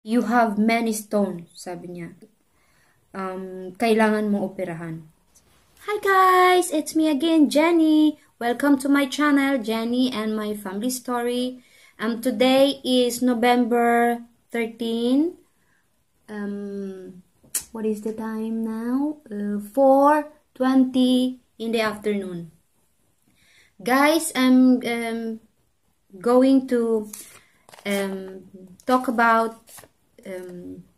You have many stones, sabi niya. Kailangan mong operahan. Hi guys, it's me again, Jenny. Welcome to my channel, Jenny and my family story. Today is November 13. What is the time now? 4:20 in the afternoon. Guys, I'm going to talk about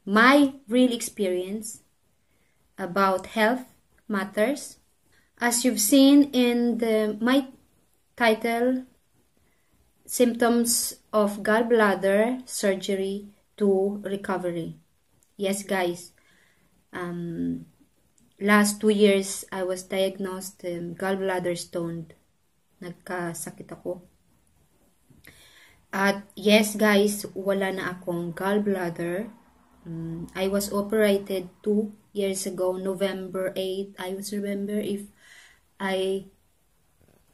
my real experience about health matters. As you've seen in my title, Symptoms of Gallbladder Surgery to Recovery. Yes, guys. Last 2 years, I was diagnosed gallbladder stone. Nagkasakit ako. At yes, guys, wala na akong gallbladder. I was operated 2 years ago, November 8. I was remember if I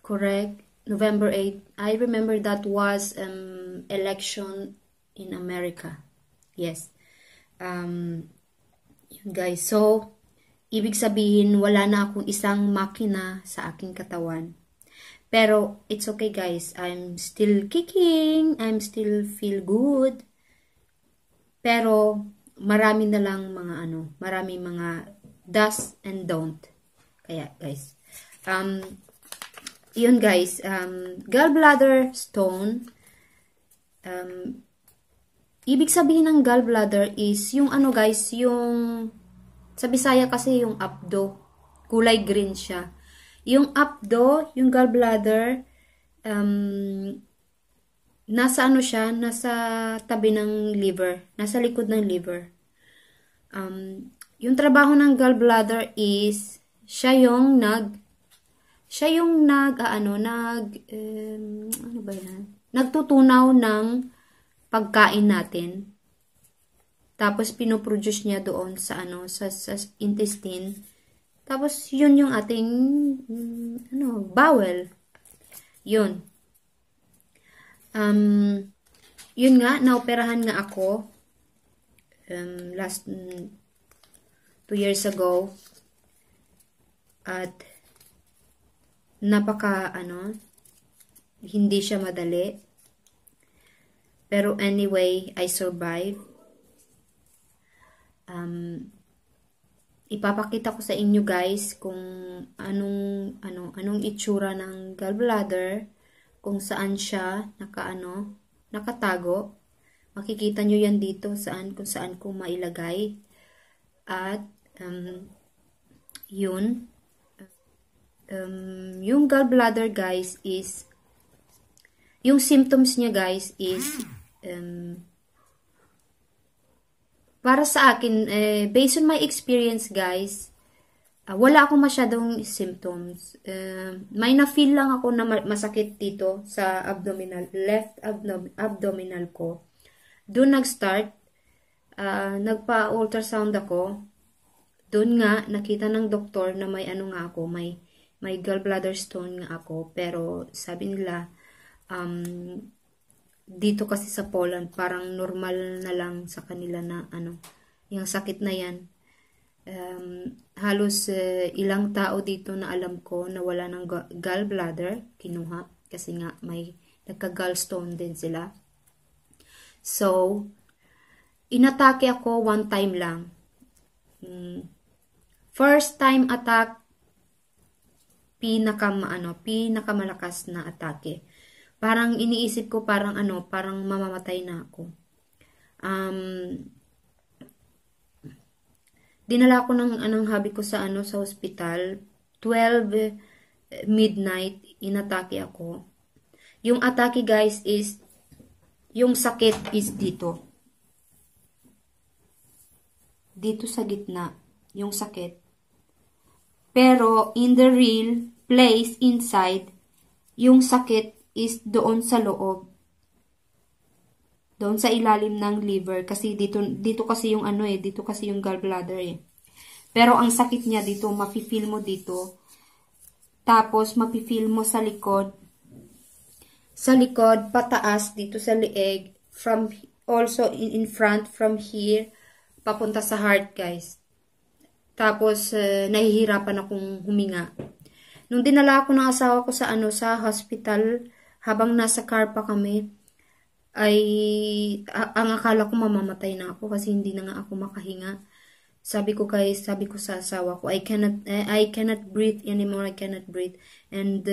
correct, November 8. I remember that was election in America. Yes. Guys, so ibig sabihin wala na akong isang makina sa aking katawan. Pero it's okay, guys. I'm still kicking. I'm still feel good. Pero marami na lang marami mga does and don't. Kaya, guys. Yun, guys. Gallbladder stone. Ibig sabihin ng gallbladder is yung guys, yung sa Bisaya kasi yung abdo. Kulay green siya. Yung abdo, yung gallbladder, nasa siya, nasa tabi ng liver, nasa likod ng liver. Yung trabaho ng gallbladder is, siya yung nagtutunaw ng pagkain natin. Tapos pinoproduce niya doon sa sa intestine. Tapos, yun yung ating, bowel. Yun. Yun nga, naoperahan nga ako, last 2 years ago. At, hindi siya madali. Pero anyway, I survived. Ipapakita ko sa inyo, guys, kung anong itsura ng gallbladder, kung saan siya nakatago. Makikita nyo yan dito kung saan ko mailagay. At yun, yung gallbladder, guys, is yung symptoms niya, guys, is para sa akin, based on my experience, guys, wala akong masyadong symptoms. May na-feel lang ako na masakit dito sa left abdominal ko. Doon nag-start, nagpa-ultrasound ako. Doon nga, nakita ng doktor na may may gallbladder stone nga ako. Pero sabi nila, dito kasi sa Poland, parang normal na lang sa kanila na yung sakit na yan. Halos ilang tao dito na alam ko na wala ng gallbladder, kinuha. Kasi nga may nagka-gallstone din sila. So, inatake ako 1 time lang. First time attack, pinakamalakas na atake. Parang iniisip ko parang mamamatay na ako. Dinala ko ng hubby ko sa sa hospital. 12 midnight inatake ako. Yung atake, guys, is yung sakit is dito. Dito sa gitna yung sakit. Pero in the real place inside, yung sakit is doon sa loob. Doon sa ilalim ng liver. Kasi dito kasi yung dito kasi yung gallbladder eh. Pero ang sakit niya dito, mapi-feel mo dito. Tapos mapi-feel mo sa likod. Sa likod, pataas, dito sa leeg. From also in front from here papunta sa heart, guys. Tapos nahihirapan akong huminga. Nung dinala ako ng asawa ko sa sa hospital, habang nasa car pa kami, ay ang akala ko mamamatay na ako kasi hindi na nga ako makahinga. Sabi ko sa asawa ko, I cannot breathe anymore, I cannot breathe. And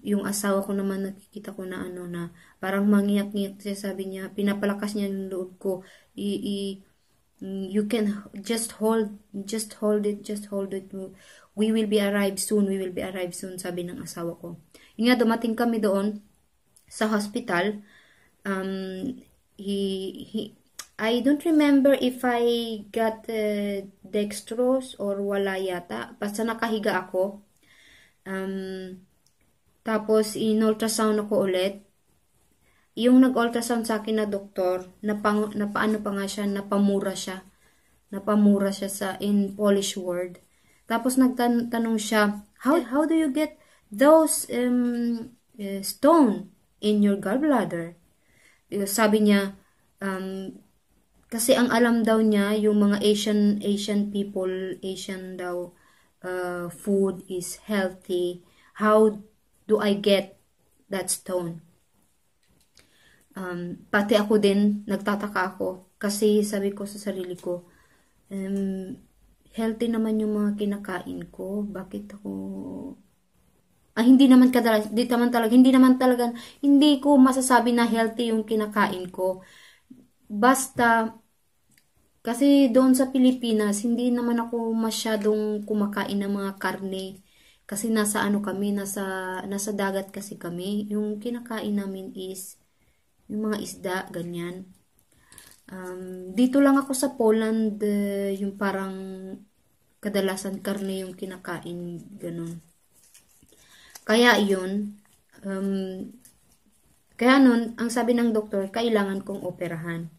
yung asawa ko naman, nakikita ko na na parang mangiyak-ngiyak siya, sabi niya, pinapalakas niya yung loob ko. You can just hold it. We will be arrived soon, sabi ng asawa ko. Yung nga, dumating kami doon sa hospital. I don't remember if I got dextrose or wala yata. Basta nakahiga ako. Tapos in-ultrasound ako ulit. Yung nag-ultrasound sa akin na doktor, napamura siya. Napamura siya sa in Polish word. Tapos nagtanong siya, how do you get those stone in your gallbladder? Sabi niya, kasi ang alam daw niya, yung mga Asian people, Asian daw, food is healthy. How do I get that stone? Pati ako din, nagtataka ako. Kasi sabi ko sa sarili ko, healthy naman yung mga kinakain ko. Bakit ako... hindi naman talaga, hindi ko masasabi na healthy yung kinakain ko. Basta, kasi doon sa Pilipinas, hindi naman ako masyadong kumakain ng mga karne. Kasi nasa kami, nasa dagat kasi kami. Yung kinakain namin is yung mga isda, ganyan. Dito lang ako sa Poland, yung parang kadalasan karne yung kinakain, ganun. Kaya yun, kaya nun, ang sabi ng doktor, kailangan kong operahan.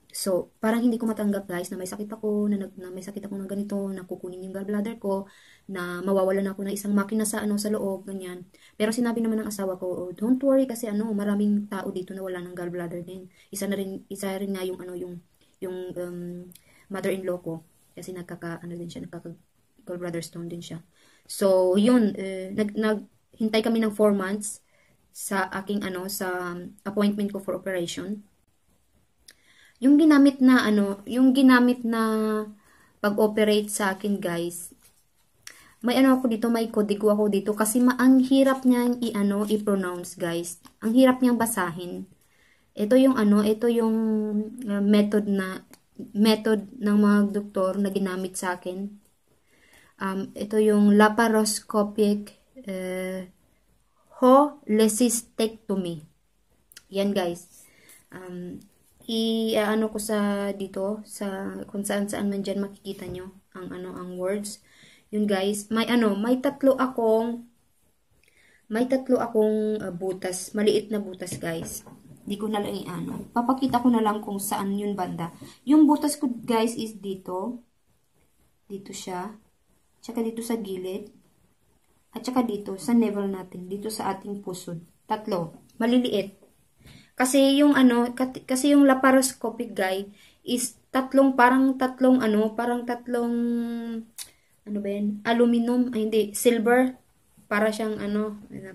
So, parang hindi ko matanggap, guys, na may sakit ako, na may sakit ako ng ganito, na kukunin yung gallbladder ko, na mawawalan ako ng isang makina sa sa loob, ganyan. Pero sinabi naman ng asawa ko, don't worry kasi maraming tao dito na wala ng gallbladder din. Isa rin nga yung mother-in-law ko kasi gallbladder stone din siya. So, yun, naghintay kami ng 4 months sa aking sa appointment ko for operation. Yung ginamit na pag-operate sa akin, guys, may ako dito, may kodigo ako dito kasi ang hirap niyang i-pronounce, guys. Ang hirap niyang basahin. Ito yung method ng mga doktor na ginamit sa akin. Ito yung laparoscopic cholecystectomy. Yan, guys. Ko sa dito sa kung saan man diyan makikita nyo ang words. Yun, guys, may tatlo akong butas, maliit na butas, guys. Di ko na lang papakita ko na lang kung saan yun banda. Yung butas ko, guys, is dito siya, tsaka dito sa gilid, at tsaka dito sa navel natin, dito sa ating pusod. Tatlo, maliliit. Kasi yung laparoscopic, guy, is parang tatlong aluminum, hindi, silver, para siyang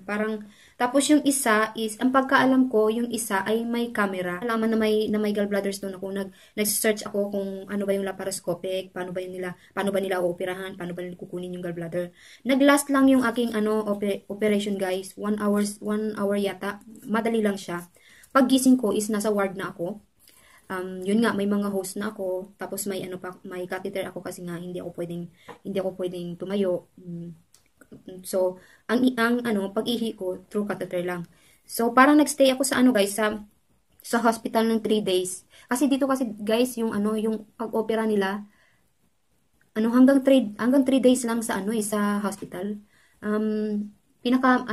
parang, tapos yung isa is, ang pagkaalam ko, yung isa ay may camera. Alaman na may gallbladder stone ako, nag-search ako kung ano ba yung laparoscopic, paano ba nila ooperahan, paano ba nila kukunin yung gallbladder. Nag-last lang yung aking operation, guys, 1 hour yata, madali lang siya. Paggising ko is nasa ward na ako. Yun nga, may mga host na ako, tapos may may catheter ako kasi nga hindi ako pwedeng tumayo. So, ang pag-ihi ko through catheter lang. So, parang nagstay ako sa guys, sa hospital ng 3 days. Kasi dito kasi, guys, yung pag-opera nila hanggang 3 days lang sa sa hospital. Pinaka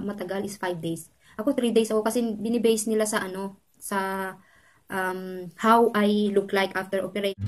matagal is 5 days. Ako 3 days ako kasi binibase nila sa how I look like after operation.